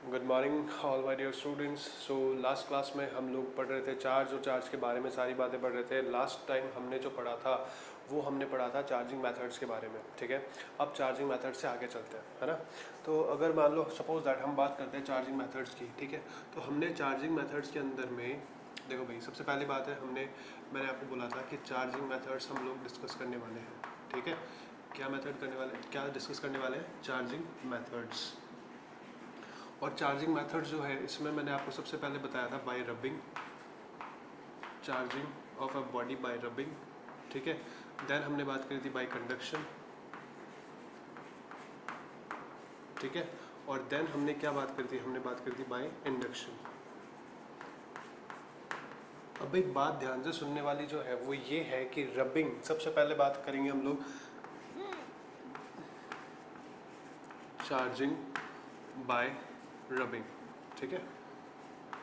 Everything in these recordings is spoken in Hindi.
Good morning all my dear students. So last class में हम लोग पढ़ रहे थे चार्ज और चार्ज के बारे में सारी बातें पढ़ रहे थे। लास्ट टाइम हमने जो पढ़ा था वो हमने पढ़ा था चार्जिंग मेथड्स के बारे में, ठीक है। अब चार्जिंग मेथड से आगे चलते हैं, है ना। तो अगर मान लो सपोज दैट हम बात करते हैं चार्जिंग मेथड्स की, ठीक है। तो हमने चार्जिंग मेथड्स के अंदर में देखो भाई, सबसे पहली बात है मैंने आपको बोला था कि चार्जिंग मेथड्स हम लोग डिस्कस करने वाले हैं, ठीक है। क्या मेथड करने वाले, क्या डिस्कस करने वाले हैं? Charging methods. और चार्जिंग मेथड जो है इसमें मैंने आपको सबसे पहले बताया था bye rubbing, charging of a body by rubbing, ठीक है। देन हमने बात करी थी बाय कंडक्शन, ठीक है। और देन हमने क्या बात करी थी? हमने बात करी थी बाय इंडक्शन। अब एक बात ध्यान से सुनने वाली जो है वो ये है कि रबिंग, सबसे पहले बात करेंगे हम लोग चार्जिंग बाय रबिंग, ठीक है।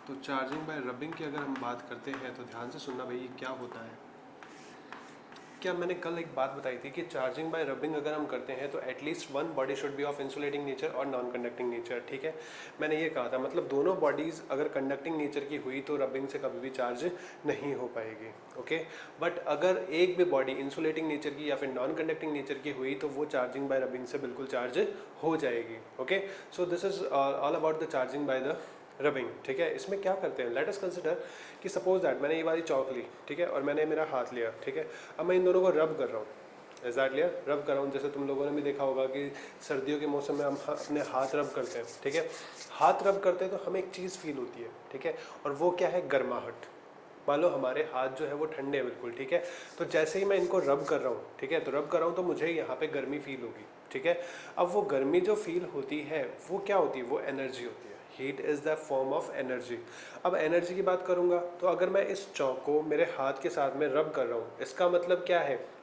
तो चार्जिंग बाय रबिंग की अगर हम बात करते हैं तो ध्यान से सुनना भाई, ये क्या होता है। क्या मैंने कल एक बात बताई थी कि चार्जिंग बाय रबिंग अगर हम करते हैं तो at least one body should be of insulating nature और नॉन कंडक्टिंग नेचर, ठीक है। मैंने ये कहा था, मतलब दोनों बॉडीज़ अगर कंडक्टिंग नेचर की हुई तो रबिंग से कभी भी चार्ज नहीं हो पाएगी, ओके। बट अगर एक भी बॉडी इंसुलेटिंग नेचर की या फिर नॉन कंडक्टिंग नेचर की हुई तो वो चार्जिंग बाय रबिंग से बिल्कुल चार्ज हो जाएगी, okay. So this is all about the charging by the rubbing, ठीक है। इसमें क्या करते हैं, लेट अस कंसिडर कि सपोज दैट मैंने ये वाली चौक ली, ठीक है, और मैंने मेरा हाथ लिया, ठीक है। अब मैं इन दोनों को रब कर रहा हूँ, इज दैट क्लियर? रब कर रहा हूँ, जैसे तुम लोगों ने भी देखा होगा कि सर्दियों के मौसम में हम अपने हाथ रब करते हैं, ठीक है। हाथ रब करते हैं तो हमें एक चीज़ फील होती है, ठीक है, और वो क्या है? गर्माहट। मान लो हमारे हाथ जो है वो ठंडे हैं बिल्कुल, ठीक है। तो जैसे ही मैं इनको रब कर रहा हूँ, ठीक है, तो रब कर रहा हूँ तो मुझे यहाँ पे गर्मी फील होगी, ठीक है। अब वो गर्मी जो फील होती है वो क्या होती है? वो एनर्जी होती है। Heat is the form of energy. अब एनर्जी की बात करूँगा तो अगर मैं इस चौक को मेरे हाथ के साथ में रब कर रहा हूँ, इसका मतलब क्या है?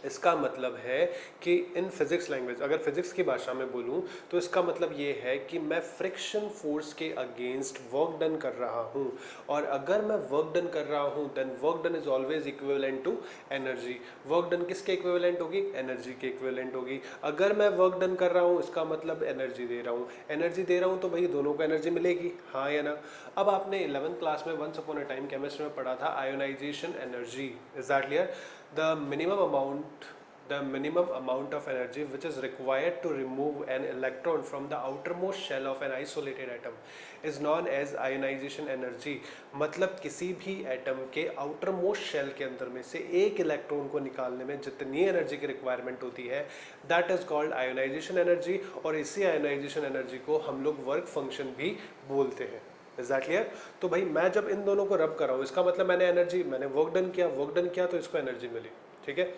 इसका मतलब है कि इन फिजिक्स लैंग्वेज, अगर फिजिक्स की भाषा में बोलूं तो इसका मतलब ये है कि मैं फ्रिक्शन फोर्स के अगेंस्ट वर्क डन कर रहा हूं। और अगर मैं वर्क डन कर रहा हूं then work done is always equivalent to energy. Work done किसके इक्विवेलेंट होगी? एनर्जी के इक्विवेलेंट होगी। अगर मैं वर्क डन कर रहा हूं इसका मतलब एनर्जी दे रहा हूं, एनर्जी दे रहा हूं तो भाई दोनों को एनर्जी मिलेगी, हाँ या ना। अब आपने 11th क्लास में once upon a time chemistry में पढ़ा था ionisation energy, is that clear? the minimum amount the minimum amount of energy which is required to remove an electron from the outermost shell of an isolated atom is known as ionization energy। मतलब किसी भी एटम के आउटरमोस्ट शेल के अंदर में से एक इलेक्ट्रॉन को निकालने में जितनी एनर्जी की रिक्वायरमेंट होती है that is called ionisation energy. और इसी आयोनाइजेशन एनर्जी को हम लोग वर्क फंक्शन भी बोलते हैं। Is that clear? तो भाई मैं जब इन दोनों को रब कर रहा हूँ इसका मतलब मैंने वर्क डन किया तो इसको एनर्जी मिली, ठीक है।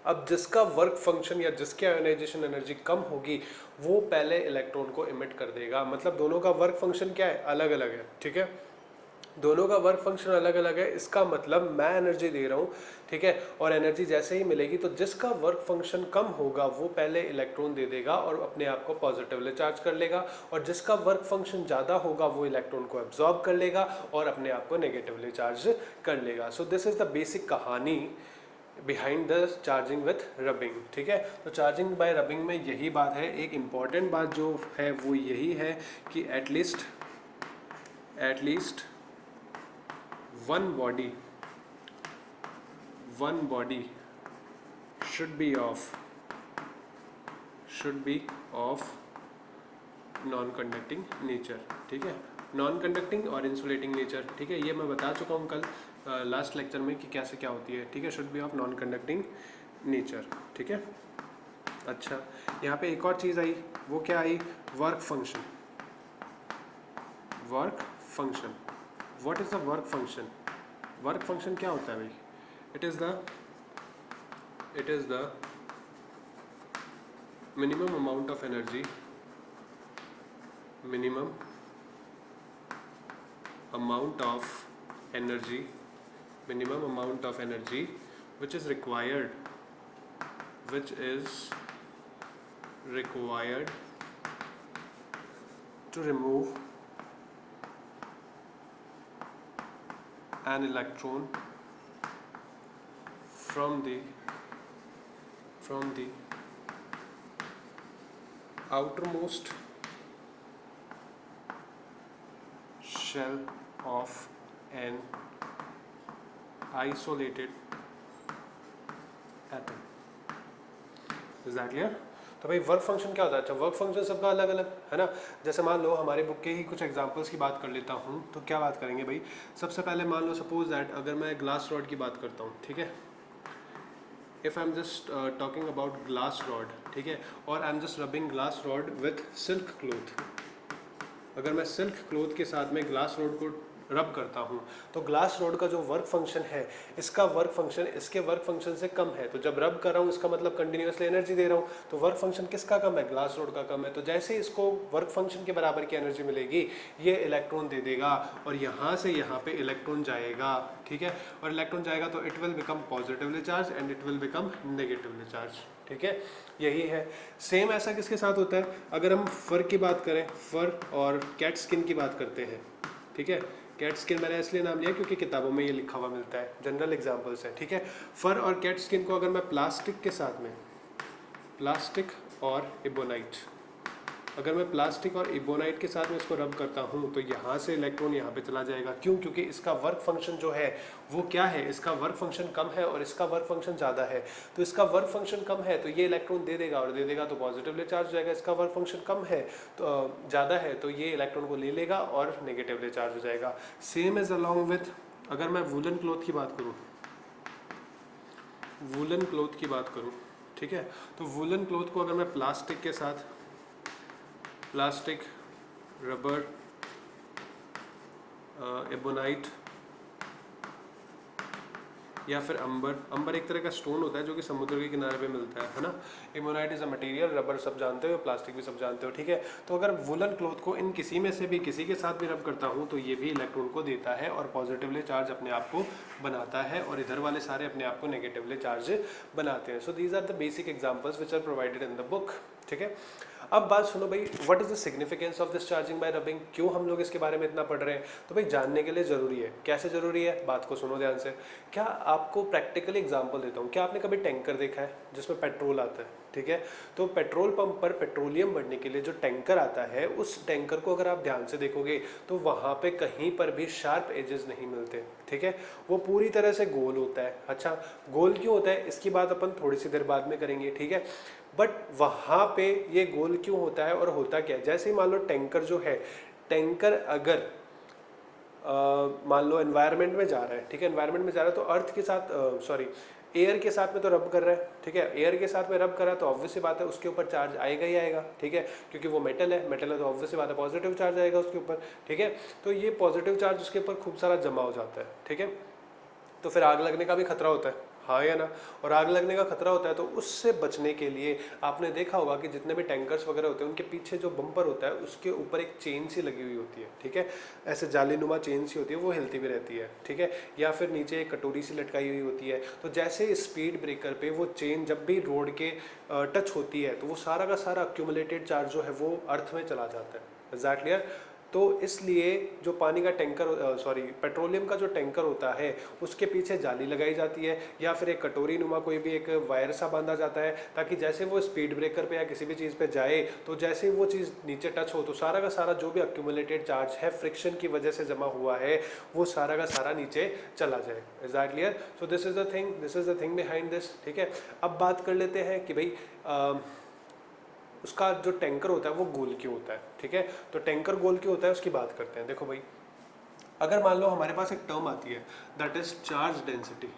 अब जिसका वर्क फंक्शन या जिसकी आयोनाइजेशन एनर्जी कम होगी वो पहले इलेक्ट्रॉन को इमिट कर देगा। मतलब दोनों का वर्क फंक्शन क्या है? अलग अलग है, ठीक है। दोनों का वर्क फंक्शन अलग अलग है, इसका मतलब मैं एनर्जी दे रहा हूँ, ठीक है। और एनर्जी जैसे ही मिलेगी तो जिसका वर्क फंक्शन कम होगा वो पहले इलेक्ट्रॉन दे देगा और अपने आप को पॉजिटिवली चार्ज कर लेगा, और जिसका वर्क फंक्शन ज़्यादा होगा वो इलेक्ट्रॉन को एब्जॉर्ब कर लेगा और अपने आप को नेगेटिवली चार्ज कर लेगा। So this is the basic कहानी behind the charging with rubbing, ठीक है। तो चार्जिंग बाय रबिंग में यही बात है। एक इम्पॉर्टेंट बात जो है वो यही है कि at least one body should be of non conducting nature, ठीक है। नॉन कंडक्टिंग और इंसुलेटिंग नेचर, ठीक है। ये मैं बता चुका हूँ कल लास्ट लेक्चर में कि कैसे क्या होती है, ठीक है। Should be of non conducting nature, ठीक है। अच्छा, यहाँ पे एक और चीज़ आई, वो क्या आई? Work function. What is the work function? Work function क्या होता है भाई? It is the minimum amount of energy which is required to remove an electron from the outermost shell of an isolated atom. Is that clear? तो भाई वर्क फंक्शन क्या होता है? अच्छा, वर्क फंक्शन सबका अलग अलग है ना। जैसे मान लो हमारे बुक के ही कुछ एग्जांपल्स की बात कर लेता हूँ, तो क्या बात करेंगे भाई? सबसे पहले मान लो सपोज दैट अगर मैं ग्लास रॉड की बात करता हूँ, ठीक है, if I am just talking about glass rod, ठीक है, और I am just rubbing glass rod with silk cloth. अगर मैं सिल्क क्लोथ के साथ में ग्लास रॉड को रब करता हूँ तो ग्लास रॉड का जो वर्क फंक्शन है, इसका वर्क फंक्शन इसके वर्क फंक्शन से कम है। तो जब रब कर रहा हूँ इसका मतलब कंटिन्यूसली एनर्जी दे रहा हूँ, तो वर्क फंक्शन किसका कम है? ग्लास रॉड का कम है। तो जैसे इसको वर्क फंक्शन के बराबर की एनर्जी मिलेगी, ये इलेक्ट्रॉन दे देगा और यहाँ से यहाँ पे इलेक्ट्रॉन जाएगा, ठीक है, और इलेक्ट्रॉन जाएगा तो it will become positively charge and it will become negatively charge, ठीक है, यही है। सेम ऐसा किसके साथ होता है? अगर हम फर की बात करें, फर और कैट स्किन की बात करते हैं, ठीक है, कैट स्किन मैंने इसलिए नाम लिया क्योंकि किताबों में ये लिखा हुआ मिलता है, जनरल एग्जांपल्स है, ठीक है। फर और कैट स्किन को अगर मैं प्लास्टिक के साथ में, प्लास्टिक और इबोनाइट, अगर मैं प्लास्टिक और इबोनाइट के साथ में इसको रब करता हूँ तो यहाँ से इलेक्ट्रॉन यहाँ पे चला जाएगा। क्यों? क्योंकि इसका वर्क फंक्शन जो है वो क्या है? इसका वर्क फंक्शन कम है और इसका वर्क फंक्शन ज़्यादा है। तो इसका वर्क फंक्शन कम है तो ये इलेक्ट्रॉन दे देगा और दे देगा तो पॉजिटिवली चार्ज हो जाएगा। इसका वर्क फंक्शन कम है तो ज़्यादा है तो ये इलेक्ट्रॉन को ले लेगा और नेगेटिवली चार्ज हो जाएगा। सेम इज अलॉन्ग विथ, अगर मैं वूलन क्लॉथ की बात करूँ, वूलन क्लॉथ की बात करूँ, ठीक है, तो वूलन क्लॉथ को अगर मैं प्लास्टिक के साथ, प्लास्टिक, रबर, एबोनाइट या फिर अंबर, अंबर एक तरह का स्टोन होता है जो कि समुद्र के किनारे पे मिलता है ना। Ebonite is a material, rubber सब जानते हो, प्लास्टिक भी सब जानते हो, ठीक है। तो अगर वुलन क्लॉथ को इन किसी में से भी किसी के साथ भी रब करता हूँ तो ये भी इलेक्ट्रॉन को देता है और पॉजिटिवली चार्ज अपने आप को बनाता है और इधर वाले सारे अपने आप को नेगेटिवली चार्ज बनाते हैं। So these are the basic examples which are provided in the book, ठीक है। अब बात सुनो भाई, what is the significance of this charging by rubbing? क्यों हम लोग इसके बारे में इतना पढ़ रहे हैं? तो भाई जानने के लिए ज़रूरी है। कैसे ज़रूरी है? बात को सुनो ध्यान से। क्या आपको प्रैक्टिकली एग्जांपल देता हूँ, क्या आपने कभी टैंकर देखा है जिसमें पेट्रोल आता है, ठीक है? तो पेट्रोल पंप पर पेट्रोलियम भरने के लिए जो टैंकर आता है, उस टैंकर को अगर आप ध्यान से देखोगे तो वहाँ पे कहीं पर भी शार्प एजेस नहीं मिलते, ठीक है, वो पूरी तरह से गोल होता है। अच्छा, गोल क्यों होता है इसकी बात अपन थोड़ी सी देर बाद में करेंगे, ठीक है। बट वहाँ पे ये गोल क्यों होता है और होता क्या है? जैसे ही मान लो टैंकर जो है, टैंकर अगर मान लो एनवायरनमेंट में जा रहा है, ठीक है, एनवायरनमेंट में जा रहा है तो अर्थ के साथ एयर के साथ में तो रब कर रहा है, ठीक है, एयर के साथ में रब कर रहा है तो ऑब्वियस सी बात है उसके ऊपर चार्ज आएगा ही आएगा, ठीक है, क्योंकि वो मेटल है, मेटल है तो ऑब्वियस सी बात है पॉजिटिव चार्ज आएगा उसके ऊपर, ठीक है। तो ये पॉजिटिव चार्ज उसके ऊपर खूब सारा जमा हो जाता है, ठीक है, तो फिर आग लगने का भी खतरा होता है, हाँ या ना। और आग लगने का खतरा होता है तो उससे बचने के लिए आपने देखा होगा कि जितने भी टैंकर्स वगैरह होते हैं उनके पीछे जो बम्पर होता है उसके ऊपर एक चेन सी लगी हुई होती है, ठीक है, ऐसे जालीनुमा चेन सी होती है, वो हिलती भी रहती है, ठीक है, या फिर नीचे एक कटोरी सी लटकाई हुई होती है। तो जैसे स्पीड ब्रेकर पे वो चेन जब भी रोड के टच होती है तो वो सारा का सारा अक्यूमुलेटेड चार्ज जो है वो अर्थ में चला जाता है। Is that clear? तो इसलिए जो पानी का टैंकर पेट्रोलियम का जो टैंकर होता है उसके पीछे जाली लगाई जाती है या फिर एक कटोरी नुमा कोई भी एक वायर सा बांधा जाता है, ताकि जैसे वो स्पीड ब्रेकर पे या किसी भी चीज़ पे जाए तो जैसे वो चीज़ नीचे टच हो तो सारा का सारा जो भी अक्यूमुलेटेड चार्ज है फ्रिक्शन की वजह से जमा हुआ है वो सारा का सारा नीचे चला जाए। Is that clear? So this is the thing behind this, ठीक है। अब बात कर लेते हैं कि भाई उसका जो टैंकर होता है वो गोल क्यों होता है, ठीक है। तो टैंकर गोल क्यों होता है उसकी बात करते हैं। देखो भाई, अगर मान लो हमारे पास एक टर्म आती है दैट इज चार्ज डेंसिटी,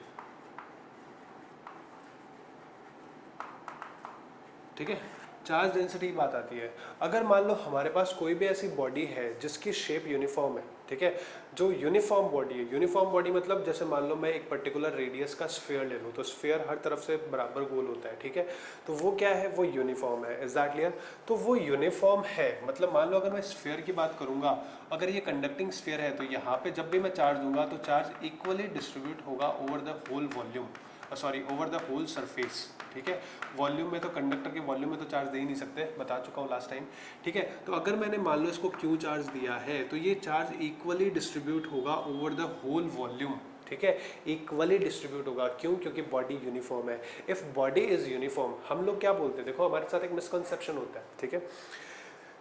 ठीक है, चार्ज डेंसिटी की बात आती है। अगर मान लो हमारे पास कोई भी ऐसी बॉडी है जिसकी शेप यूनिफॉर्म है, ठीक है, जो यूनिफॉर्म बॉडी है, यूनिफॉर्म बॉडी मतलब जैसे मान लो मैं एक पर्टिकुलर रेडियस का स्फीयर ले लूँ तो स्फीयर हर तरफ से बराबर गोल होता है, ठीक है, तो वो क्या है, वो यूनिफॉर्म है। Is that clear? तो वो यूनिफॉर्म है मतलब मान लो अगर मैं स्फीयर की बात करूंगा, अगर ये कंडक्टिंग स्फीयर है तो यहाँ पे जब भी मैं चार्ज दूंगा तो चार्ज इक्वली डिस्ट्रीब्यूट होगा over the whole volume, over the whole surface, ठीक है। वॉल्यूम में तो कंडक्टर के वॉल्यूम में तो चार्ज दे ही नहीं सकते, बता चुका हूँ लास्ट टाइम, ठीक है। तो अगर मैंने मान लो इसको क्यू चार्ज दिया है तो ये चार्ज इक्वली डिस्ट्रीब्यूट होगा ओवर द होल वॉल्यूम, ठीक है, इक्वली डिस्ट्रीब्यूट होगा। क्यों? क्योंकि बॉडी यूनिफॉर्म है। इफ बॉडी इज यूनिफॉर्म, हम लोग क्या बोलते हैं, देखो हमारे साथ एक मिसकंसेप्शन होता है, ठीक है,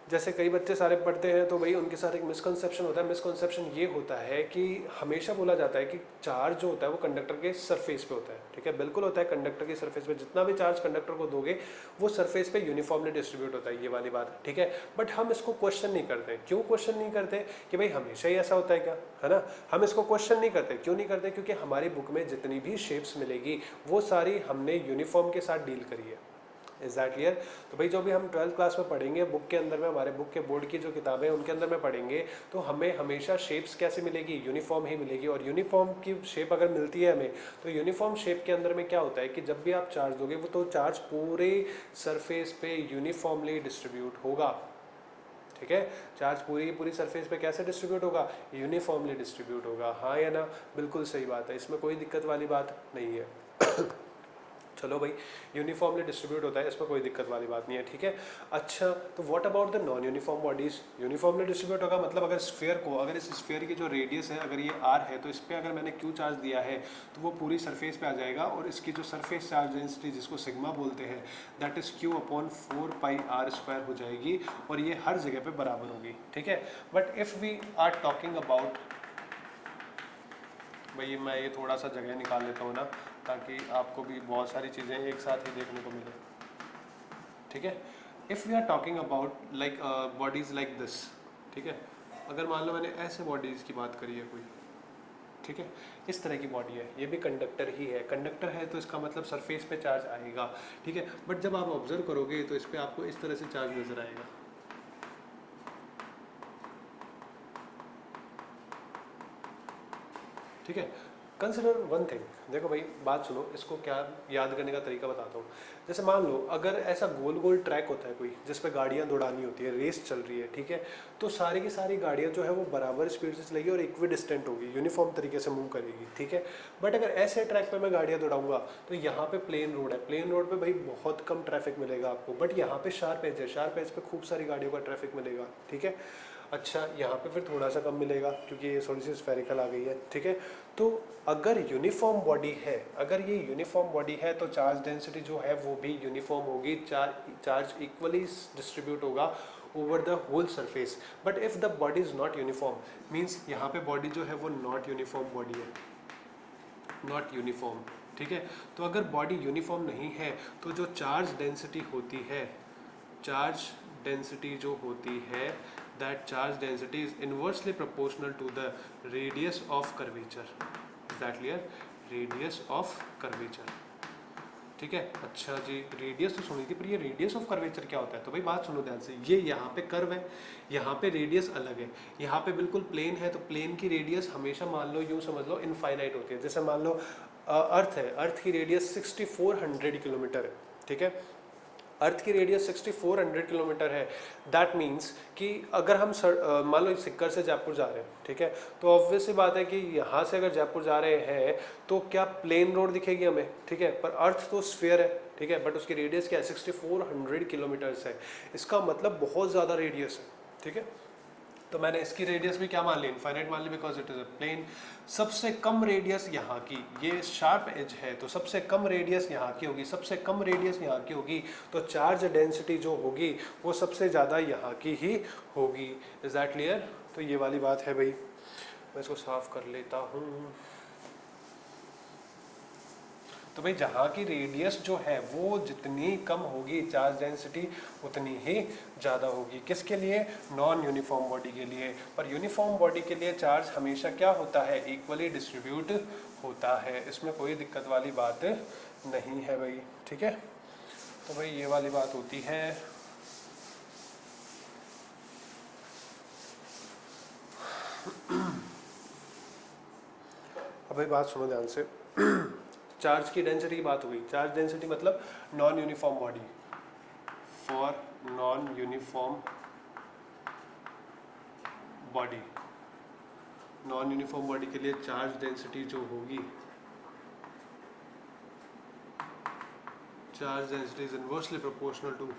जैसे कई बच्चे सारे पढ़ते हैं तो भाई उनके साथ एक मिसकंसेप्शन होता है। मिसकंसेप्शन ये होता है कि हमेशा बोला जाता है कि चार्ज जो होता है वो कंडक्टर के सरफेस पे होता है, ठीक है, बिल्कुल होता है कंडक्टर के सरफेस पे, जितना भी चार्ज कंडक्टर को दोगे वो सरफेस पे यूनिफॉर्मली डिस्ट्रीब्यूट होता है, ये वाली बात, ठीक है। बट हम इसको क्वेश्चन नहीं करते। क्यों क्वेश्चन नहीं करते कि भाई हमेशा ही ऐसा होता है क्या, है ना। हम इसको क्वेश्चन नहीं करते। क्यों नहीं करते? क्योंकि हमारी बुक में जितनी भी शेप्स मिलेगी वो सारी हमने यूनिफॉर्म के साथ डील करी है। Is that clear? तो भाई जो भी हम 12th क्लास में पढ़ेंगे बुक के अंदर में, हमारे बुक के बोर्ड की जो किताबें हैं उनके अंदर में पढ़ेंगे, तो हमें हमेशा शेप्स कैसे मिलेगी? यूनिफॉर्म ही मिलेगी। और यूनिफॉर्म की शेप अगर मिलती है हमें, तो यूनिफॉर्म शेप के अंदर में क्या होता है कि जब भी आप चार्ज दोगे वो तो चार्ज पूरे सरफेस पे यूनिफॉर्मली डिस्ट्रीब्यूट होगा, ठीक है। चार्ज पूरी सरफेस पे कैसे डिस्ट्रीब्यूट होगा? यूनिफॉर्मली डिस्ट्रीब्यूट होगा। हाँ या ना? बिल्कुल सही बात है, इसमें कोई दिक्कत वाली बात नहीं है। चलो भाई, यूनिफॉर्मली डिस्ट्रीब्यूट होता है, इसमें कोई दिक्कत वाली बात नहीं है, ठीक है। अच्छा, तो what about the non uniform bodies? Uniformly distribute होगा मतलब अगर स्फीयर को, अगर इस स्फीयर की जो रेडियस है अगर ये r है तो इस पर अगर मैंने q चार्ज दिया है तो वो पूरी सरफेस पे आ जाएगा, और इसकी जो सरफेस चार्ज डेंसिटी जिसको सिग्मा बोलते हैं दैट इज q/4πr² हो जाएगी, और ये हर जगह पे बराबर होगी, ठीक है। But if we are talking about, भाई मैं ये थोड़ा सा जगह निकाल लेता हूँ ना, ताकि आपको भी बहुत सारी चीज़ें एक साथ ही देखने को मिले, ठीक है। If we are talking about like bodies like this, ठीक है, अगर मान लो मैंने ऐसे बॉडीज़ की बात करी है कोई, ठीक है, इस तरह की बॉडी है, ये भी कंडक्टर ही है। कंडक्टर है तो इसका मतलब सरफेस पे चार्ज आएगा, ठीक है। बट जब आप ऑब्जर्व करोगे तो इस पर आपको इस तरह से चार्ज नज़र आएगा, ठीक है। कंसिडर वन थिंग, देखो भाई बात सुनो, इसको क्या याद करने का तरीका बताता हूँ। जैसे मान लो अगर ऐसा गोल गोल ट्रैक होता है कोई, जिस पे गाड़ियाँ दौड़ानी होती है, रेस चल रही है, ठीक है, तो सारी की सारी गाड़ियाँ जो है वो बराबर स्पीड से चलेगी और इक्वी डिस्टेंट होगी, यूनिफॉर्म तरीके से मूव करेगी, ठीक है। बट अगर ऐसे ट्रैक पे मैं गाड़ियाँ दौड़ाऊंगा तो यहाँ पे प्लेन रोड है, प्लेन रोड पे भाई बहुत कम ट्रैफिक मिलेगा आपको, बट यहाँ पे शार्प एज है, शार्प एज पे खूब सारी गाड़ियों का ट्रैफिक मिलेगा, ठीक है। अच्छा, यहाँ पे फिर थोड़ा सा कम मिलेगा क्योंकि ये थोड़ी सी स्फेरिकल आ गई है, ठीक है। तो अगर यूनिफॉर्म बॉडी है, अगर ये यूनिफॉर्म बॉडी है तो चार्ज डेंसिटी जो है वो भी यूनिफॉर्म होगी, चार्ज इक्वली डिस्ट्रीब्यूट होगा over the whole surface. But if the body is not uniform, means यहाँ पे बॉडी जो है वो नॉट यूनिफॉर्म बॉडी है, नॉट यूनिफॉर्म, ठीक है। तो अगर बॉडी यूनिफॉर्म नहीं है तो जो चार्ज डेंसिटी होती है, चार्ज डेंसिटी जो होती है, that charge density is inversely proportional to the radius of curvature. Is that clear? Radius of curvature, ठीक है। अच्छा जी, रेडियस तो सुनी थी, पर ये रेडियस ऑफ कर्वेचर क्या होता है? तो भाई बात सुनो ध्यान से, ये यहाँ पे कर्व है, यहाँ पे रेडियस अलग है, यहाँ पे बिल्कुल प्लेन है, तो प्लेन की रेडियस हमेशा मान लो, यूँ समझ लो, इनफाइनाइट होती है। जैसे मान लो अर्थ है, अर्थ की रेडियस 6400 किलोमीटर है, ठीक है। अर्थ की रेडियस 6400 किलोमीटर है। दैट मीन्स कि अगर हम मान लो सिक्कर से जयपुर जा रहे हैं, ठीक है, तो ऑब्वियस सी बात है कि यहाँ से अगर जयपुर जा रहे हैं तो क्या प्लेन रोड दिखेगी हमें, ठीक है, पर अर्थ तो स्फीयर है, ठीक है, बट उसकी रेडियस क्या है? 6400 किलोमीटर्स है। इसका मतलब बहुत ज़्यादा रेडियस है, ठीक है। तो मैंने इसकी रेडियस भी क्या मान ली? इनफाइनाइट मान ली, because it is a plane. सबसे कम रेडियस यहाँ की, ये शार्प एज है तो सबसे कम रेडियस यहाँ की होगी, सबसे कम रेडियस यहाँ की होगी, तो चार्ज डेंसिटी जो होगी वो सबसे ज़्यादा यहाँ की ही होगी। Is that clear? तो ये वाली बात है भाई, मैं इसको साफ कर लेता हूँ। तो भाई जहाँ की रेडियस जो है वो जितनी कम होगी चार्ज डेंसिटी उतनी ही ज़्यादा होगी। किसके लिए? नॉन यूनिफॉर्म बॉडी के लिए। पर यूनिफॉर्म बॉडी के लिए चार्ज हमेशा क्या होता है? इक्वली डिस्ट्रीब्यूट होता है। इसमें कोई दिक्कत वाली बात नहीं है भाई, ठीक है। तो भाई ये वाली बात होती है। अब भाई बात सुनो ध्यान से। चार्ज की डेंसिटी की बात हुई। चार्ज डेंसिटी मतलब non uniform body. For non uniform body, non uniform body के लिए चार्ज डेंसिटी जो होगी, charge density is inversely proportional to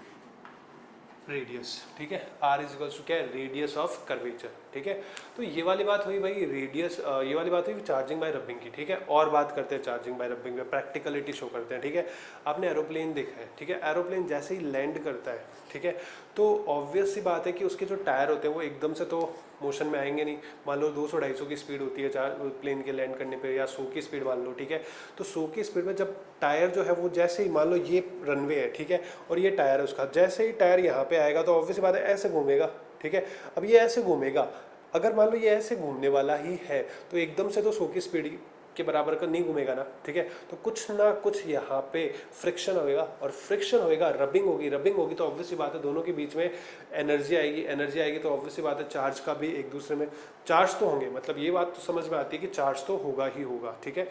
radius, ठीक है। आर इज इक्वल्स टू क्या है? रेडियस ऑफ कर्वेचर, ठीक है। तो ये वाली बात हुई भाई रेडियस, ये वाली बात हुई चार्जिंग बाय रबिंग की, ठीक है। और बात करते हैं चार्जिंग बाय रबिंग में, प्रैक्टिकलिटी शो करते हैं, ठीक है। आपने एरोप्लेन देखा है, ठीक है। एरोप्लेन जैसे ही लैंड करता है, ठीक है। तो ऑब्वियस सी बात है कि उसके जो टायर होते हैं वो एकदम से तो मोशन में आएंगे नहीं। मान लो 200-250 की स्पीड होती है चार प्लेन के लैंड करने पे, या 100 की स्पीड मान लो, ठीक है। तो 100 की स्पीड में जब टायर जो है वो जैसे ही, मान लो ये रनवे है, ठीक है, और ये टायर है उसका, जैसे ही टायर यहाँ पे आएगा तो ऑब्वियस बात है ऐसे घूमेगा, ठीक है। अब ये ऐसे घूमेगा, अगर मान लो ये ऐसे घूमने वाला ही है तो एकदम से तो 100 की स्पीड के बराबर का नहीं घूमेगा ना, ठीक है। तो कुछ ना कुछ यहाँ पे फ्रिक्शन होएगा, और फ्रिक्शन होएगा, रबिंग होगी, रबिंग होगी तो ऑब्वियसली बात है दोनों के बीच में एनर्जी आएगी, एनर्जी आएगी तो ऑब्वियसली बात है चार्ज का भी एक दूसरे में चार्ज तो होंगे, मतलब ये बात तो समझ में आती है कि चार्ज तो होगा ही होगा, ठीक है।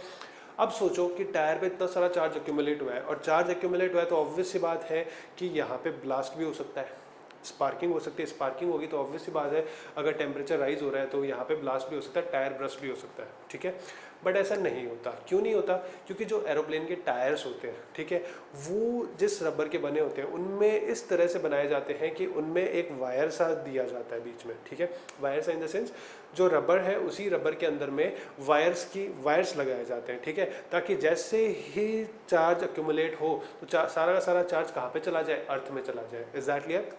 अब सोचो कि टायर पे इतना सारा चार्ज एक्यूमुलेट हुआ है, और चार्ज एक्यूमुलेट हुआ है तो ऑब्वियस सी बात है कि यहाँ पे ब्लास्ट भी हो सकता है, स्पार्किंग हो सकती है। स्पार्किंग होगी तो ऑब्वियस सी बात है अगर टेम्परेचर राइज हो रहा है तो यहाँ पे ब्लास्ट भी हो सकता है, टायर ब्रस्ट भी हो सकता है, ठीक है। बट ऐसा नहीं होता। क्यों नहीं होता? क्योंकि जो एरोप्लेन के टायर्स होते हैं, ठीक है, वो जिस रबर के बने होते हैं उनमें इस तरह से बनाए जाते हैं कि उनमें एक वायर सा दिया जाता है बीच में, ठीक है। वायर सा इन द सेंस जो रबर है उसी रबर के अंदर में वायर्स लगाए जाते हैं, ठीक है, ताकि जैसे ही चार्ज एक्यूमुलेट हो तो सारा का सारा चार्ज कहाँ पे चला जाए? अर्थ में चला जाए। Is that clear?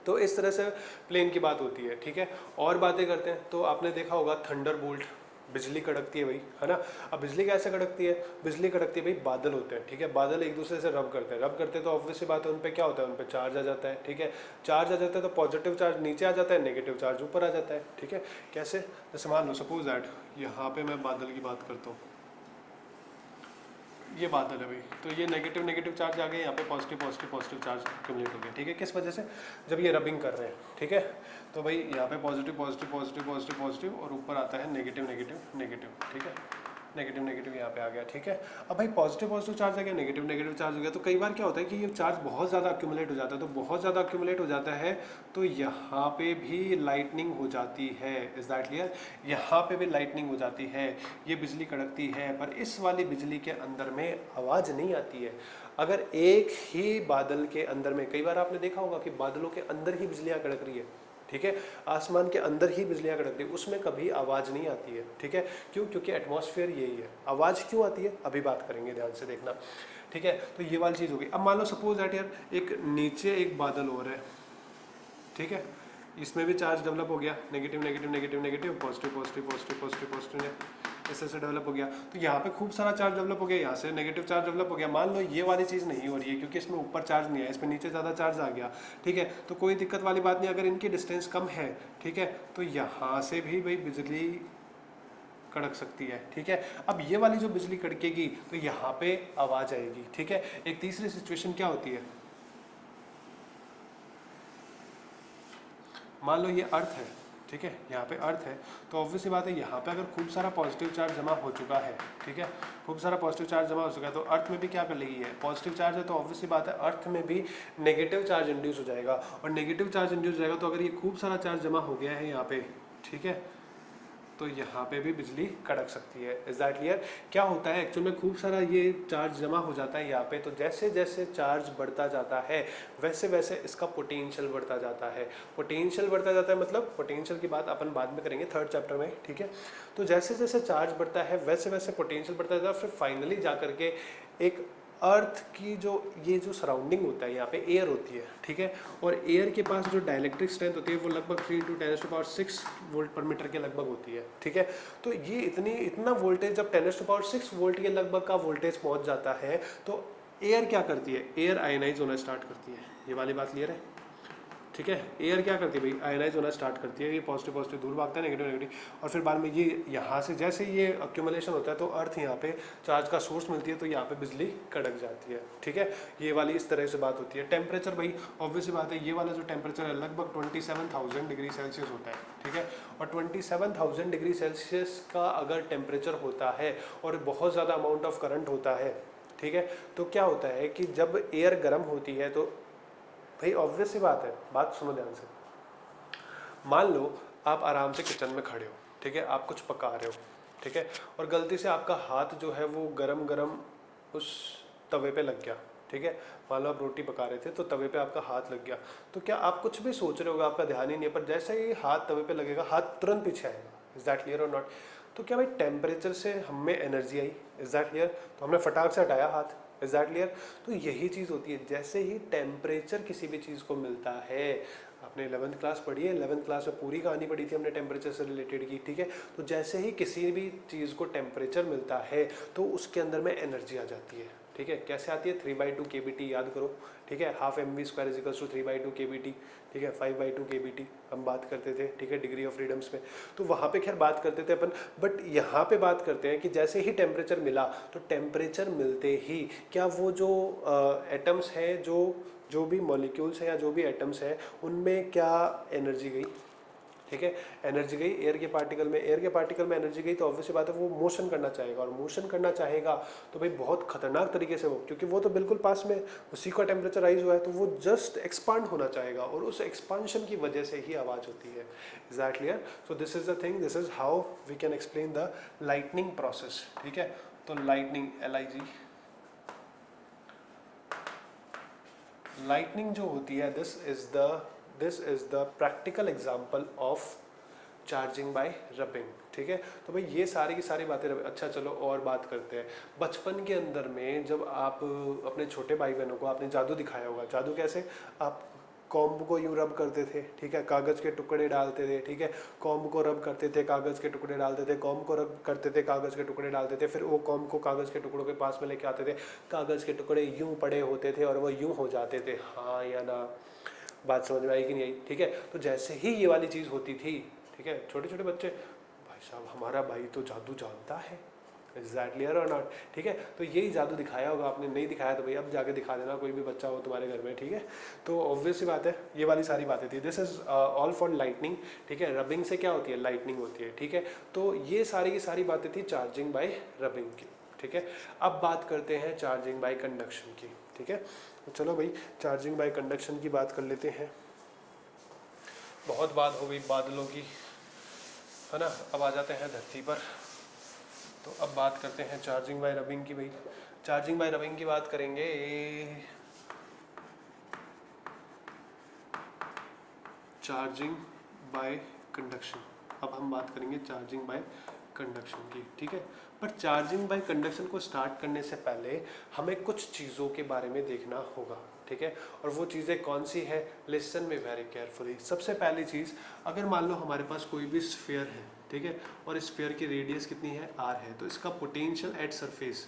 तो इस तरह से प्लेन की बात होती है, ठीक है। और बातें करते हैं तो आपने देखा होगा थंडर बोल्ट, बिजली कड़कती है भाई, है ना। अब बिजली कैसे कड़कती है? बिजली कड़कती है भाई, बादल होते हैं, ठीक है, बादल एक दूसरे से रब करते हैं तो ऑब्वियसली बात है उन पे क्या होता है? उन पे चार्ज आ जाता है, ठीक है। चार्ज आ जाता है तो पॉजिटिव चार्ज नीचे आ जाता है, नेगेटिव चार्ज ऊपर आ जाता है, ठीक है। कैसे? जैसे मान लो सपोज दैट यहाँ पे मैं बादल की बात करता हूँ, ये बादल है भाई, तो ये नेगेटिव नेगेटिव चार्ज आ गए, यहाँ पे positive positive positive charge accumulate हो गया, ठीक है। किस वजह से? जब ये रबिंग कर रहे हैं, ठीक है। तो भाई यहाँ पे positive positive positive positive positive और ऊपर आता है नेगेटिव नेगेटिव नेगेटिव, ठीक है। नेगेटिव नेगेटिव यहाँ पे आ गया, ठीक है। अब भाई पॉजिटिव पॉजिटिव चार्ज आ गया, नेगेटिव नेगेटिव चार्ज हो गया, तो कई बार क्या होता है कि ये चार्ज बहुत ज़्यादा एक्यूमुलेट हो जाता है, तो बहुत ज़्यादा एक्यूमुलेट हो जाता है तो यहाँ पे भी लाइटनिंग हो जाती है। Is that clear? यहाँ पे भी लाइटनिंग हो जाती है, ये बिजली कड़कती है, पर इस वाली बिजली के अंदर में आवाज़ नहीं आती है। अगर एक ही बादल के अंदर में, कई बार आपने देखा होगा कि बादलों के अंदर ही बिजलियाँ कड़क रही है, ठीक है, आसमान के अंदर ही बिजलियाँ कड़कती है, उसमें कभी आवाज़ नहीं आती है, ठीक है। क्यों? क्योंकि एटमॉस्फेयर यही है। आवाज़ क्यों आती है अभी बात करेंगे, ध्यान से देखना, ठीक है। तो ये वाली चीज़ होगी। अब मान लो सपोज दैट यार एक नीचे एक बादल और है, ठीक है, इसमें भी चार्ज डेवलप हो गया, negative negative negative negative positive positive positive positive positive, ऐसे डेवलप हो गया। तो यहाँ पे खूब सारा चार्ज डेवलप हो गया, यहाँ से नेगेटिव चार्ज डेवलप हो गया। मान लो ये वाली चीज़ नहीं हो रही है क्योंकि इसमें ऊपर चार्ज नहीं है, इसमें नीचे ज़्यादा चार्ज आ गया, ठीक है, तो कोई दिक्कत वाली बात नहीं। अगर इनकी डिस्टेंस कम है, ठीक है, तो यहाँ से भी भाई बिजली कड़क सकती है, ठीक है। अब ये वाली जो बिजली कड़केगी तो यहाँ पे आवाज़ आएगी, ठीक है। एक तीसरी सिचुएशन क्या होती है, मान लो ये अर्थ है, ठीक है, यहाँ पे अर्थ है, तो ऑब्वियसली बात है यहाँ पे अगर खूब सारा पॉजिटिव चार्ज जमा हो चुका है, ठीक है, खूब सारा पॉजिटिव चार्ज जमा हो चुका है, तो अर्थ में भी क्या कर लेगी है? पॉजिटिव चार्ज है तो ऑब्वियसली बात है अर्थ में भी नेगेटिव चार्ज इंड्यूस हो जाएगा, और नेगेटिव चार्ज इंड्यूस हो जाएगा तो अगर ये खूब सारा चार्ज जमा हो गया है यहाँ पे, ठीक है, तो यहाँ पे भी बिजली कड़क सकती है। Is that clear? क्या होता है एक्चुअल में, खूब सारा ये चार्ज जमा हो जाता है यहाँ पे, तो जैसे जैसे चार्ज बढ़ता जाता है वैसे वैसे इसका पोटेंशियल बढ़ता जाता है। पोटेंशियल बढ़ता जाता है मतलब, पोटेंशियल की बात अपन बाद में करेंगे 3rd चैप्टर में, ठीक है। तो जैसे जैसे चार्ज बढ़ता है वैसे वैसे पोटेंशियल बढ़ता जाता है, फिर फाइनली जा करके एक अर्थ की ये जो सराउंडिंग होता है, यहाँ पे एयर होती है, ठीक है, और एयर के पास जो डाइलेक्ट्रिक स्ट्रेंथ होती है वो लगभग 3 × 10⁶ वोल्ट पर मीटर के लगभग होती है, ठीक है। तो ये इतना वोल्टेज जब 10⁶ वोल्ट के लगभग का वोल्टेज पहुंच जाता है तो एयर क्या करती है? एयर आयनाइज होना स्टार्ट करती है। ये वाली बात क्लियर है? ठीक है, एयर क्या करती है भाई? आयनाइज होना स्टार्ट करती है, ये पॉजिटिव पॉजिटिव दूर भागता है, नेगेटिव नेगेटिव, और फिर बाद में ये यहाँ से जैसे ये एक्यूमुलेशन होता है तो अर्थ यहाँ पे चार्ज का सोर्स मिलती है तो यहाँ पे बिजली कड़क जाती है, ठीक है। ये वाली इस तरह से बात होती है। टेम्परेचर भाई ऑब्वियसली बात है, ये वाला जो टेम्परेचर है लगभग 27,000 डिग्री सेल्सियस होता है, ठीक है, और 27,000 डिग्री सेल्सियस का अगर टेम्परेचर होता है और बहुत ज़्यादा अमाउंट ऑफ करंट होता है, ठीक है, तो क्या होता है कि जब एयर गर्म होती है तो भाई ऑब्वियस सी बात है, बात सुनो ध्यान से। मान लो आप आराम से किचन में खड़े हो, ठीक है, आप कुछ पका रहे हो, ठीक है, और गलती से आपका हाथ जो है वो गरम गरम उस तवे पे लग गया, ठीक है। मान लो आप रोटी पका रहे थे तो तवे पे आपका हाथ लग गया, तो क्या आप कुछ भी सोच रहे होगे, आपका ध्यान ही नहीं है, पर जैसे ही हाथ तवे पे लगेगा हाथ तुरंत पीछे आएगा। इज दैट क्लियर और नॉट? तो क्या भाई टेम्परेचर से हमें energy I? Is that clear? तो हमने फटाक से हटाया हाथ, इज दैट क्लियर? तो यही चीज़ होती है, जैसे ही टेम्परेचर किसी भी चीज़ को मिलता है, आपने 11th क्लास पढ़ी है, 11th क्लास में पूरी कहानी पढ़ी थी हमने टेम्परेचर से रिलेटेड की, ठीक है। तो जैसे ही किसी भी चीज़ को टेम्परेचर मिलता है तो उसके अंदर में एनर्जी आ जाती है, ठीक है। कैसे आती है? 3/2 kBT, याद करो, ठीक है। Half mv² equals to 3/2 kBT, ठीक है। 5/2 kBT हम बात करते थे, ठीक है, डिग्री ऑफ फ्रीडम्स में। तो वहाँ पे खैर बात करते थे अपन, बट यहाँ पे बात करते हैं कि जैसे ही टेम्परेचर मिला तो टेम्परेचर मिलते ही क्या वो जो एटम्स हैं, जो भी मॉलिक्यूल्स हैं या जो भी एटम्स हैं, उनमें क्या एनर्जी गई, ठीक है, एनर्जी गई एयर के पार्टिकल में। एयर के पार्टिकल में एनर्जी गई तो ऑब्वियसली बात है वो मोशन करना चाहेगा, और मोशन करना चाहेगा तो भाई बहुत खतरनाक तरीके से वो, क्योंकि वो तो बिल्कुल पास में उसी का टेम्परेचर राइज हुआ है, तो वो जस्ट एक्सपांड होना चाहेगा, और उस एक्सपांशन की वजह से ही आवाज़ होती है। Is that clear? So this is the thing, this is how we can explain the lightning process, ठीक है। तो लाइटनिंग, LIG, लाइटनिंग जो होती है, this is the practical example of charging by rubbing, ठीक है। तो भाई ये सारी की सारी बातें, अच्छा चलो और बात करते हैं। बचपन के अंदर में जब आप अपने छोटे भाई बहनों को आपने जादू दिखाया होगा, जादू कैसे, आप कॉम्ब को यूं रब करते थे, ठीक है, कागज़ के टुकड़े डालते थे, ठीक है, कॉम्ब को रब करते थे, कागज़ के टुकड़े डालते थे, कॉम्ब को रब करते थे, कागज़ के टुकड़े डालते थे, फिर वो कॉम्ब को कागज़ के टुकड़ों के पास में लेके आते थे, कागज़ के टुकड़े यूं पड़े होते थे और वो यूं हो जाते थे, हाँ या ना, बात समझ में आई कि नहीं आई, ठीक है। तो जैसे ही ये वाली चीज़ होती थी, ठीक है, छोटे छोटे बच्चे, भाई साहब हमारा भाई तो जादू जानता है, एग्जैक्टली और नॉट, ठीक है। तो यही जादू दिखाया होगा आपने, नहीं दिखाया तो भाई अब जाके दिखा देना, कोई भी बच्चा हो तुम्हारे घर में, ठीक है। तो ऑब्वियस सी बात है, ये वाली सारी बातें थी। This is all for lightning, ठीक है। रबिंग से क्या होती है? लाइटनिंग होती है, ठीक है। तो ये सारी की सारी बातें थी चार्जिंग बाय रबिंग की, ठीक है। अब बात करते हैं चार्जिंग बाय कंडक्शन की, ठीक है। तो चलो भाई चार्जिंग बाय कंडक्शन की बात कर लेते हैं। बहुत बात हो गई बादलों की, है ना, अब आ जाते हैं धरती पर। तो अब बात करते हैं चार्जिंग बाय रबिंग की। भाई चार्जिंग बाय रबिंग की बात करेंगे, चार्जिंग बाय कंडक्शन। अब हम बात करेंगे चार्जिंग बाय कंडक्शन की, ठीक है। पर चार्जिंग बाय कंडक्शन को स्टार्ट करने से पहले हमें कुछ चीज़ों के बारे में देखना होगा, ठीक है। और वो चीज़ें कौन सी है? लिसन में वेरी केयरफुली। सबसे पहली चीज़, अगर मान लो हमारे पास कोई भी स्फीयर है, ठीक है, और स्फीयर की रेडियस कितनी है? r है, तो इसका potential at surface,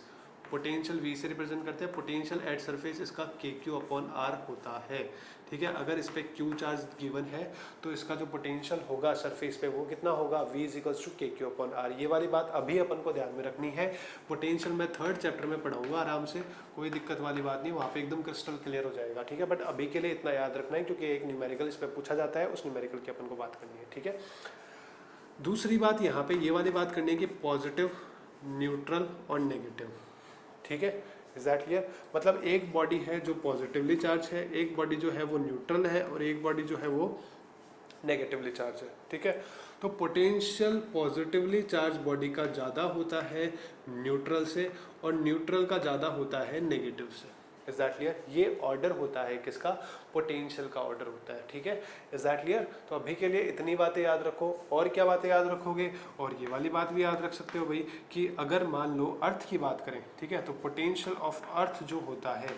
potential v से रिप्रेजेंट करते हैं, पोटेंशियल एट सरफेस इसका kq/r होता है, ठीक है। अगर इस पर q चार्ज गिवन है तो इसका जो पोटेंशियल होगा सरफेस पे वो कितना होगा? v = kq/r। ये वाली बात अभी अपन को ध्यान में रखनी है। पोटेंशियल मैं 3rd चैप्टर में पढ़ाऊंगा आराम से, कोई दिक्कत वाली बात नहीं, वहाँ पे एकदम क्रिस्टल क्लियर हो जाएगा, ठीक है। बट अभी के लिए इतना याद रखना है क्योंकि एक न्यूमेरिकल इस पर पूछा जाता है, उस न्यूमेरिकल की अपन को बात करनी है, ठीक है। दूसरी बात यहाँ पे ये वाली बात करनी है कि पॉजिटिव, न्यूट्रल और नेगेटिव, ठीक है। Is that clear? मतलब एक बॉडी है जो पॉजिटिवली चार्ज है, एक बॉडी जो है वो न्यूट्रल है, और एक बॉडी जो है वो नेगेटिवली चार्ज है, ठीक है। तो पोटेंशियल पॉजिटिवली चार्ज बॉडी का ज़्यादा होता है न्यूट्रल से, और न्यूट्रल का ज़्यादा होता है नेगेटिव से। Is that clear? ये ऑर्डर होता है किसका? पोटेंशियल का ऑर्डर होता है, ठीक है। Is that clear? तो अभी के लिए इतनी बातें याद रखो। और क्या बातें याद रखोगे? और ये वाली बात भी याद रख सकते हो भाई कि अगर मान लो अर्थ की बात करें, ठीक है, तो पोटेंशियल ऑफ अर्थ जो होता है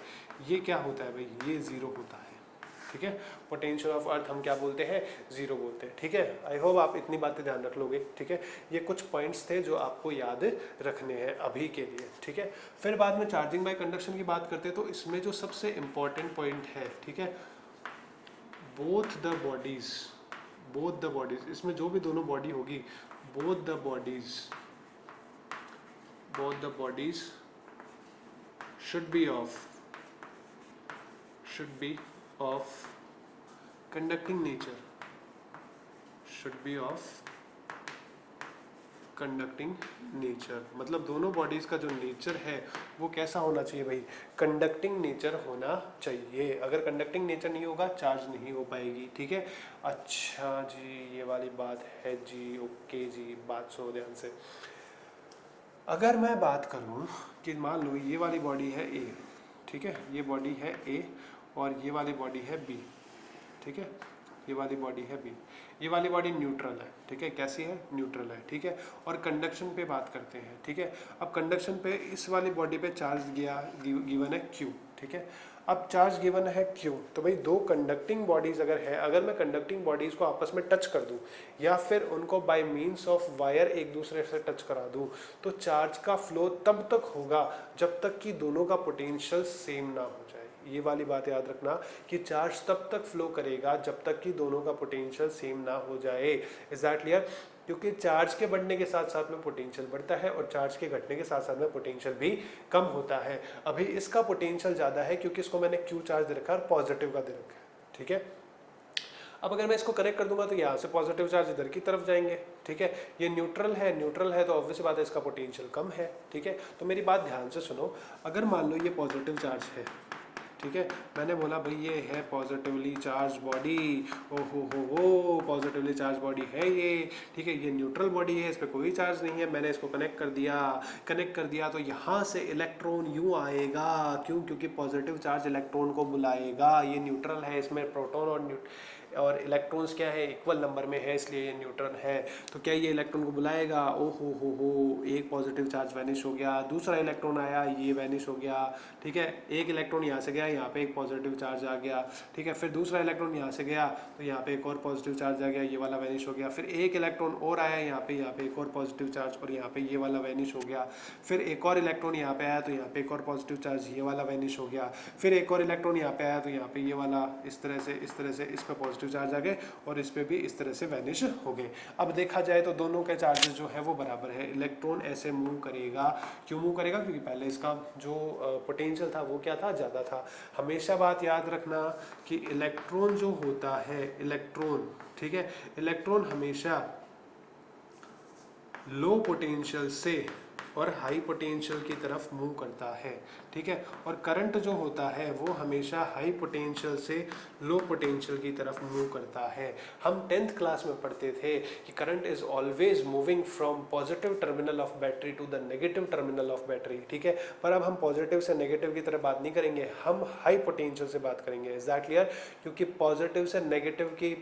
ये क्या होता है भाई? ये 0 होता है, ठीक है। पोटेंशियल ऑफ अर्थ हम क्या बोलते हैं? 0 बोलते हैं, ठीक है। आई होप आप इतनी बातें ध्यान रख लोगे, ठीक है। ये कुछ पॉइंट्स थे जो आपको याद रखने हैं अभी के लिए, ठीक है। फिर बाद में चार्जिंग बाय कंडक्शन की बात करते हैं, तो इसमें जो सबसे इंपॉर्टेंट पॉइंट है, ठीक है, बोथ द बॉडीज, इसमें जो भी दोनों बॉडी होगी, both the bodies should be of conducting nature, मतलब दोनों बॉडीज का जो नेचर है वो कैसा होना चाहिए भाई? कंडक्टिंग नेचर होना चाहिए। अगर कंडक्टिंग नेचर नहीं होगा चार्ज नहीं हो पाएगी, ठीक है। अच्छा जी, ये वाली बात है जी, ओके जी, बात सुनो ध्यान से। अगर मैं बात करूं कि मान लो ये वाली बॉडी है A, ठीक है, ये बॉडी है A और ये वाली बॉडी है B, ठीक है। ये वाली बॉडी है बी, ये वाली बॉडी न्यूट्रल है, ठीक है, कैसी है, न्यूट्रल है, ठीक है। और कंडक्शन पे बात करते हैं, ठीक है। अब कंडक्शन पे इस वाली बॉडी पे चार्ज गिवन है क्यू, ठीक है। अब चार्ज गिवन है क्यू, तो भाई दो कंडक्टिंग बॉडीज अगर है, अगर मैं कंडक्टिंग बॉडीज को आपस में टच कर दूं या फिर उनको बाय मींस ऑफ वायर एक दूसरे से टच करा दूं, तो चार्ज का फ्लो तब तक होगा जब तक कि दोनों का पोटेंशियल सेम ना हो जाए। ये वाली बात याद रखना कि चार्ज तब तक फ्लो करेगा जब तक कि दोनों का पोटेंशियल सेम ना हो जाए। Is that clear? क्योंकि चार्ज के बढ़ने के साथ साथ में पोटेंशियल बढ़ता है और चार्ज के घटने के साथ साथ में पोटेंशियल भी कम होता है। अभी इसका पोटेंशियल ज़्यादा है क्योंकि इसको मैंने क्यू चार्ज दे रखा है और पॉजिटिव का दे रखा है, ठीक है। अब अगर मैं इसको कनेक्ट कर दूंगा तो यहाँ से पॉजिटिव चार्ज इधर की तरफ जाएंगे, ठीक है। ये न्यूट्रल है तो ऑब्वियस बात है इसका पोटेंशियल कम है, ठीक है। तो मेरी बात ध्यान से सुनो, अगर मान लो ये पॉजिटिव चार्ज है, ठीक है, मैंने बोला भाई ये है पॉजिटिवली चार्ज बॉडी, ओ हो पॉजिटिवली चार्ज बॉडी है ये, ठीक है। ये न्यूट्रल बॉडी है, इस पर कोई चार्ज नहीं है, मैंने इसको कनेक्ट कर दिया तो यहाँ से इलेक्ट्रॉन यूँ आएगा, क्यों? क्योंकि पॉजिटिव चार्ज इलेक्ट्रॉन को बुलाएगा। ये न्यूट्रल है, इसमें प्रोटॉन और इलेक्ट्रॉन्स क्या है, इक्वल नंबर में है, इसलिए ये न्यूट्रल है। तो क्या ये इलेक्ट्रॉन को बुलाएगा? ओ हो, एक पॉजिटिव चार्ज वैनिश हो गया, दूसरा इलेक्ट्रॉन आया, ये वैनिश हो गया, ठीक है। एक इलेक्ट्रॉन यहाँ से गया, यहाँ पे एक पॉजिटिव चार्ज आ गया, ठीक है। फिर दूसरा इलेक्ट्रॉन यहाँ से गया तो यहाँ पे एक और पॉजिटिव चार्ज आ गया, ये वाला वैनिश हो गया। फिर एक इलेक्ट्रॉन और आया यहाँ पे एक और पॉजिटिव चार्ज और यहाँ पे ये वाला वैनिश हो गया। फिर एक और इलेक्ट्रॉन यहाँ पे आया तो यहाँ पे एक और पॉजिटिव चार्ज, ये वाला वैनिश हो गया। फिर एक और इलेक्ट्रॉन यहाँ पे आया तो यहाँ पे ये वाला इस तरह से इस पे पॉजिटिव चार्ज आ गए और इस पे भी इस तरह से वैनिश हो गए। अब देखा जाए तो दोनों के चार्जेस जो है वो बराबर है। इलेक्ट्रॉन ऐसे मूव करेगा, क्यों मूव करेगा? क्योंकि पहले इसका जो पोटेंशियल था वो क्या था, ज़्यादा था। हमेशा बात याद रखना कि इलेक्ट्रॉन जो होता है, इलेक्ट्रॉन, ठीक है, इलेक्ट्रॉन हमेशा लो पोटेंशियल से और हाई पोटेंशियल की तरफ मूव करता है, ठीक है। और करंट जो होता है वो हमेशा हाई पोटेंशियल से लो पोटेंशियल की तरफ मूव करता है। हम 10th क्लास में पढ़ते थे कि current is always moving from positive terminal of battery to the negative terminal of battery, ठीक है। पर अब हम पॉजिटिव से नेगेटिव की तरफ बात नहीं करेंगे, हम हाई पोटेंशियल से बात करेंगे। Is that clear? क्योंकि पॉजिटिव से नेगेटिव की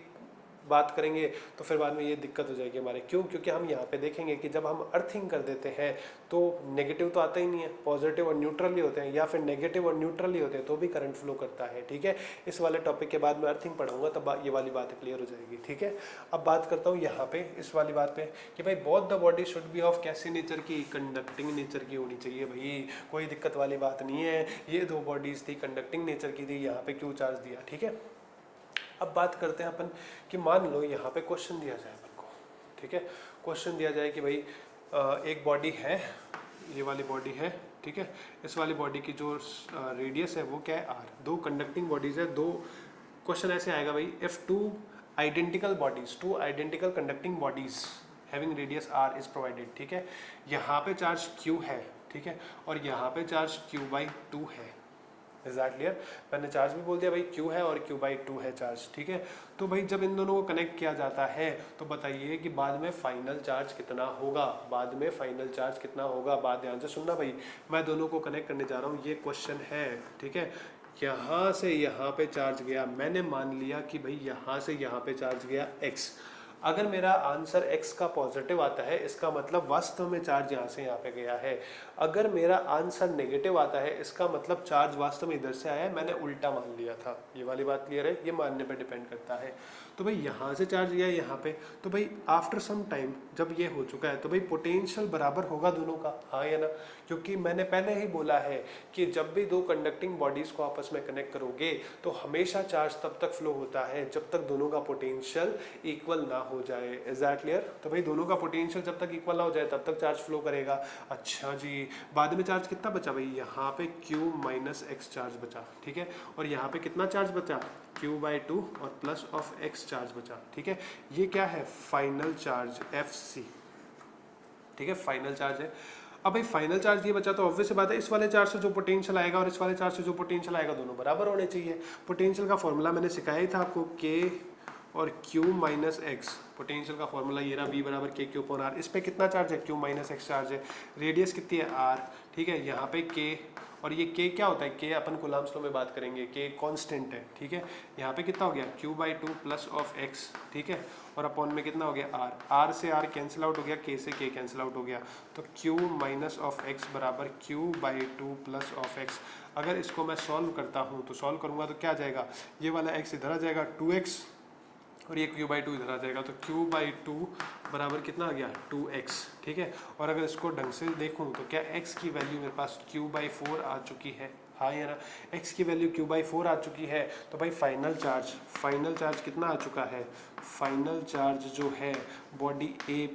बात करेंगे तो फिर बाद में ये दिक्कत हो जाएगी हमारे। क्यों? क्योंकि हम यहाँ पे देखेंगे कि जब हम अर्थिंग कर देते हैं तो नेगेटिव तो आता ही नहीं है, पॉजिटिव और न्यूट्रल ही होते हैं, या फिर नेगेटिव और न्यूट्रल ही होते हैं तो भी करंट फ्लो करता है, ठीक है। इस वाले टॉपिक के बाद में अर्थिंग पढ़ाऊंगा तब ये वाली बात क्लियर हो जाएगी, ठीक है। अब बात करता हूँ यहाँ पे इस वाली बात पे कि भाई both the body should be of कैसी नेचर की, कंडक्टिंग नेचर की होनी चाहिए। भाई कोई दिक्कत वाली बात नहीं है, ये दो बॉडीज थी कंडक्टिंग नेचर की थी, यहाँ पे क्यों चार्ज दिया, ठीक है। अब बात करते हैं अपन कि मान लो यहाँ पे क्वेश्चन दिया जाए अपन को, ठीक है। क्वेश्चन दिया जाए कि भाई एक बॉडी है, ये वाली बॉडी है, ठीक है। इस वाली बॉडी की जो रेडियस है वो क्या है, आर। दो कंडक्टिंग बॉडीज है, दो क्वेश्चन ऐसे आएगा भाई, if two identical conducting bodies having radius R is provided, ठीक है। यहाँ पे चार्ज क्यू है, ठीक है, और यहाँ पे चार्ज Q/2 है। Is that clear? मैंने चार्ज भी बोल दिया भाई Q है और Q/2 है चार्ज, ठीक है। तो भाई जब इन दोनों को कनेक्ट किया जाता है तो बताइए कि बाद में फाइनल चार्ज कितना होगा, बाद में फाइनल चार्ज कितना होगा। बात ध्यान से सुनना भाई, मैं दोनों को कनेक्ट करने जा रहा हूँ, ये क्वेश्चन है, ठीक है। यहाँ से यहाँ पे चार्ज गया, मैंने मान लिया कि भाई यहाँ से यहाँ पे चार्ज गया x। अगर मेरा आंसर x का पॉजिटिव आता है इसका मतलब वास्तव में चार्ज यहाँ से यहाँ पे गया है। अगर मेरा आंसर नेगेटिव आता है इसका मतलब चार्ज वास्तव में इधर से आया है, मैंने उल्टा मान लिया था। ये वाली बात क्लियर है? ये मानने पे डिपेंड करता है। तो भाई यहाँ से चार्ज गया यहाँ पे, तो भाई आफ्टर सम टाइम जब ये हो चुका है तो भाई पोटेंशियल बराबर होगा दोनों का, हाँ या ना? क्योंकि मैंने पहले ही बोला है कि जब भी दो कंडक्टिंग बॉडीज को आपस में कनेक्ट करोगे तो हमेशा चार्ज तब तक फ्लो होता है जब तक दोनों का पोटेंशियल इक्वल ना हो जाए। Is that clear? तो भाई दोनों का पोटेंशियल जब तक इक्वल ना हो जाए तब तक चार्ज फ्लो करेगा। अच्छा जी, बाद में चार्ज कितना बचा भाई? यहाँ पे Q-x चार्ज बचा, ठीक है। और यहाँ पे कितना चार्ज बचा? Q/2 और प्लस ऑफ x चार्ज बचा, ठीक है। ये क्या है? फाइनल चार्ज FC, ठीक है, फाइनल चार्ज है। अब भाई फाइनल चार्ज ये बचा तो ऑब्वियस बात है इस वाले चार्ज से जो पोटेंशियल आएगा और इस वाले चार्ज से जो पोटेंशियल आएगा दोनों बराबर होने चाहिए। पोटेंशियल का फॉर्मूला मैंने सिखाया ही था आपको, K और Q-x। पोटेंशियल का फॉर्मूला ये रहा, V = KQ/R। इस पे कितना चार्ज है? Q-x चार्ज है। रेडियस कितनी है? R, ठीक है। यहाँ पे K और ये के क्या होता है, के अपन कूलम्ब्स लॉ में बात करेंगे, के कांस्टेंट है, ठीक है। यहाँ पे कितना हो गया q/2 प्लस ऑफ x, ठीक है, और अपॉन में कितना हो गया r, r से r कैंसिल आउट हो गया, k से k कैंसिल आउट हो गया, तो q माइनस ऑफ x बराबर q/2 प्लस ऑफ x। अगर इसको मैं सॉल्व करता हूँ तो सॉल्व करूँगा तो क्या आ जाएगा, ये वाला x इधर आ जाएगा 2x और ये q/2 इधर आ जाएगा, तो q/2 बराबर कितना आ गया 2x, ठीक है। और अगर इसको ढंग से देखूं तो क्या x की वैल्यू मेरे पास q/4 आ चुकी है, हाँ या ना, x की वैल्यू q/4 आ चुकी है, तो भाई फाइनल चार्ज कितना आ चुका है, फाइनल चार्ज जो है बॉडी A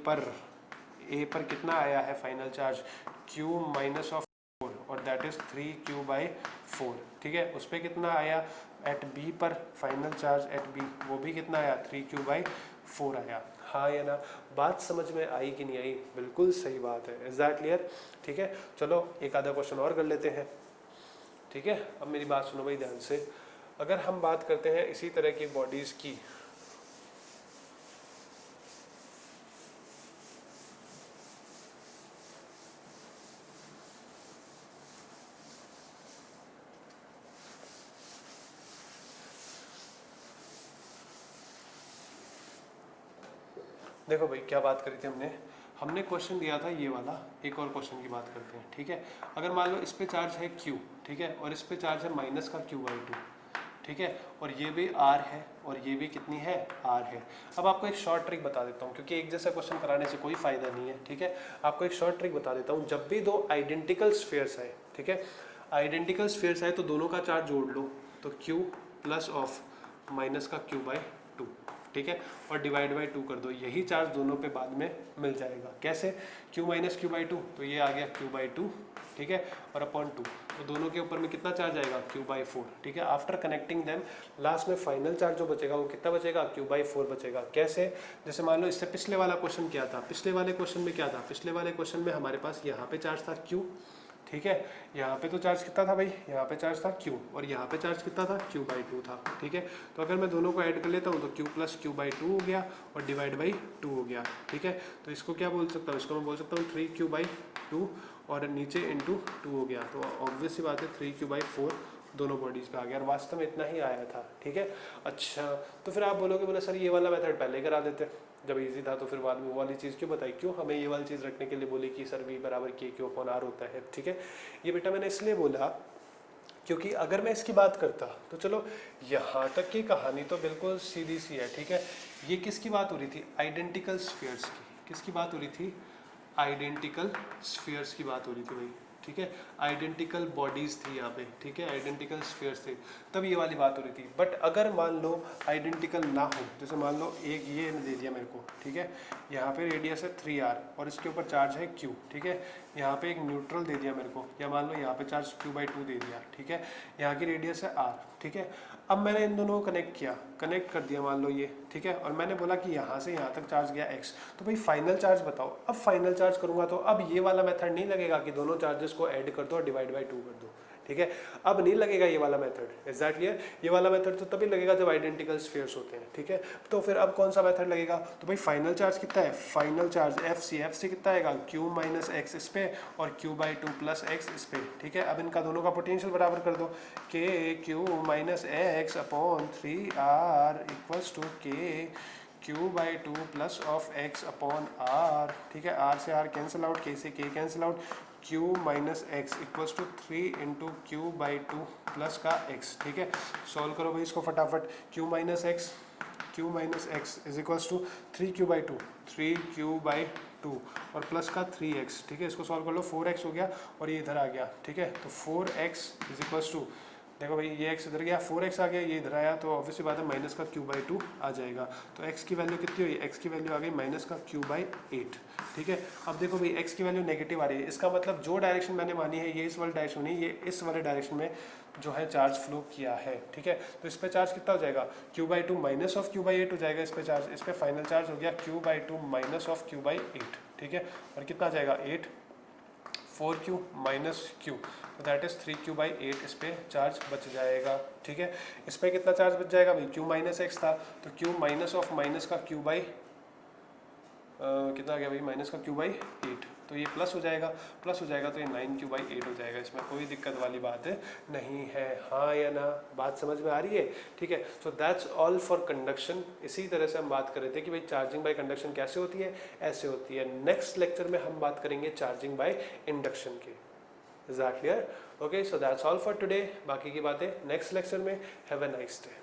पर कितना आया है final charge, q minus of 4 और दैट इज 3q/4, ठीक है। उस पर कितना आया एट बी पर, फाइनल चार्ज एट बी वो भी कितना आया 3q/4 आया, हाँ या ना। बात समझ में आई कि नहीं आई, बिल्कुल सही बात है, इज दैट क्लियर, ठीक है। चलो एक आधा क्वेश्चन और कर लेते हैं, ठीक है। अब मेरी बात सुनो भाई ध्यान से, अगर हम बात करते हैं इसी तरह की बॉडीज की, देखो भाई क्या बात करी थी हमने क्वेश्चन दिया था ये वाला, एक और क्वेश्चन की बात करते हैं, ठीक है। अगर मान लो इस पे चार्ज है q, ठीक है, और इस पे चार्ज है माइनस का q/2, ठीक है, और ये भी r है और ये भी कितनी है r है। अब आपको एक शॉर्ट ट्रिक बता देता हूँ, क्योंकि एक जैसा क्वेश्चन कराने से कोई फायदा नहीं है, ठीक है। आपको एक शॉर्ट ट्रिक बता देता हूँ, जब भी दो आइडेंटिकल स्फीयर्स आए, ठीक है, आइडेंटिकल स्फीयर्स आए तो दोनों का चार्ज जोड़ लो, तो q प्लस ऑफ माइनस का q/2, ठीक है, और डिवाइड बाई 2 कर दो, यही चार्ज दोनों पे बाद में मिल जाएगा। कैसे, q माइनस q/2, तो ये आ गया q/2, ठीक है, और अपॉन 2, तो दोनों के ऊपर में कितना चार्ज आएगा q/4, ठीक है। आफ्टर कनेक्टिंग देम लास्ट में फाइनल चार्ज जो बचेगा वो कितना बचेगा q/4 बचेगा। कैसे, जैसे मान लो इससे पिछले वाला क्वेश्चन क्या था, पिछले वाले क्वेश्चन में क्या था, पिछले वाले क्वेश्चन में हमारे पास यहाँ पे चार्ज था q, ठीक है, यहाँ पे तो चार्ज कितना था भाई, यहाँ पे चार्ज था q और यहाँ पे चार्ज कितना था q/2 था, ठीक है। तो अगर मैं दोनों को ऐड कर लेता हूँ तो q प्लस q/2 हो गया और डिवाइड बाई 2 हो गया, ठीक है। तो इसको क्या बोल सकता हूँ, इसको मैं बोल सकता हूँ 3q/2 और नीचे इंटू 2 हो गया, तो ऑब्वियस सी बात है 3q/4 दोनों बॉडीज पे आ गया, और वास्तव में इतना ही आया था, ठीक है। अच्छा, तो फिर आप बोलोगे बोले सर ये वाला मेथड पहले करा देते, जब इजी था तो फिर बाद में वो वाली चीज़ क्यों बताई, क्यों हमें ये वाली चीज़ रखने के लिए बोली कि सर v बराबर k/r होता है, ठीक है। ये बेटा मैंने इसलिए बोला क्योंकि अगर मैं इसकी बात करता तो चलो यहाँ तक की कहानी तो बिल्कुल सीधी सी है, ठीक है। ये किसकी बात हो रही थी, आइडेंटिकल स्फीयर्स की, किसकी बात हो रही थी, आइडेंटिकल स्फीयर्स की बात हो रही थी भाई, ठीक है। आइडेंटिकल बॉडीज थी यहाँ पे, ठीक है, आइडेंटिकल स्फीयर्स थे, तब ये वाली बात हो रही थी। बट अगर मान लो आइडेंटिकल ना हो, जैसे मान लो एक ये दे दिया मेरे को, ठीक है, यहाँ पे रेडियस है 3r और इसके ऊपर चार्ज है q, ठीक है, यहाँ पे एक न्यूट्रल दे दिया मेरे को, या मान लो यहाँ पे चार्ज q/2 दे दिया, ठीक है, यहाँ की रेडियस है r, ठीक है। अब मैंने इन दोनों को कनेक्ट कर दिया मान लो ये, ठीक है, और मैंने बोला कि यहाँ से यहाँ तक चार्ज गया x, तो भाई फाइनल चार्ज बताओ। अब फाइनल चार्ज करूँगा तो अब ये वाला मेथड नहीं लगेगा कि दोनों चार्जेस को ऐड कर दो और डिवाइड बाई 2 कर दो, ठीक है, अब नहीं लगेगा ये वाला मेथड, इज दैट क्लियर। ये वाला मेथड तो तभी लगेगा जब आइडेंटिकल स्फीयर्स होते हैं, ठीक है। तो फिर अब कौन सा मेथड लगेगा, तो भाई फाइनल चार्ज कितना है, फाइनल चार्ज f से कितना आएगा q माइनस एक्स इस पे और q/2 प्लस एक्स इस पे, ठीक है। अब इनका दोनों का पोटेंशियल बराबर कर दो, k minus x upon 3r equals to q/2 plus of x upon r, ठीक है, r से r कैंसिल आउट, k से k cancel out, q minus x equals to 3 into q/2 plus का x, ठीक है। सॉल्व करो भाई इसको फटाफट, q minus x is equals to 3q/2 और प्लस का 3x, ठीक है। इसको सॉल्व कर लो, 4x हो गया और ये इधर आ गया, ठीक है। तो 4x इज इक्वल्स टू, देखो भाई ये x इधर गया, 4x आ गया, ये इधर आया, तो ऑब्वियसली बात है माइनस का q/2 आ जाएगा। तो x की वैल्यू कितनी हुई, x की वैल्यू आ गई माइनस का q/8, ठीक है। अब देखो भाई x की वैल्यू नेगेटिव आ रही है, इसका मतलब जो डायरेक्शन मैंने मानी है ये इस वाले डायरेक्शन नहीं, ये इस वाले डायरेक्शन में जो है चार्ज फ्लो किया है, ठीक है। तो इस पे चार्ज कितना हो जाएगा, q/2 माइनस ऑफ q/8 हो जाएगा इस पे चार्ज, इस पे फाइनल चार्ज हो गया q/2 माइनस ऑफ q/8, ठीक है। और कितना आ जाएगा 8, 4q माइनस q, तो दैट इज 3q/8 इस पे चार्ज बच जाएगा, ठीक है। इस पे कितना चार्ज बच जाएगा भाई, q माइनस एक्स था तो q माइनस ऑफ माइनस का q/, कितना आ गया भाई माइनस का q/8, तो ये प्लस हो जाएगा तो ये 9/8 हो जाएगा। इसमें कोई दिक्कत वाली बात नहीं है, हाँ या ना, बात समझ में आ रही है? ठीक है, so that's all for conduction. इसी तरह से हम बात कर रहे थे कि भाई चार्जिंग बाय कंडक्शन कैसे होती है, ऐसे होती है। नेक्स्ट लेक्चर में हम बात करेंगे चार्जिंग बाय इंडक्शन की। Is that clear? Okay, so that's all for today. बाकी की बातें नेक्स्ट लेक्चर में। Have a nice day.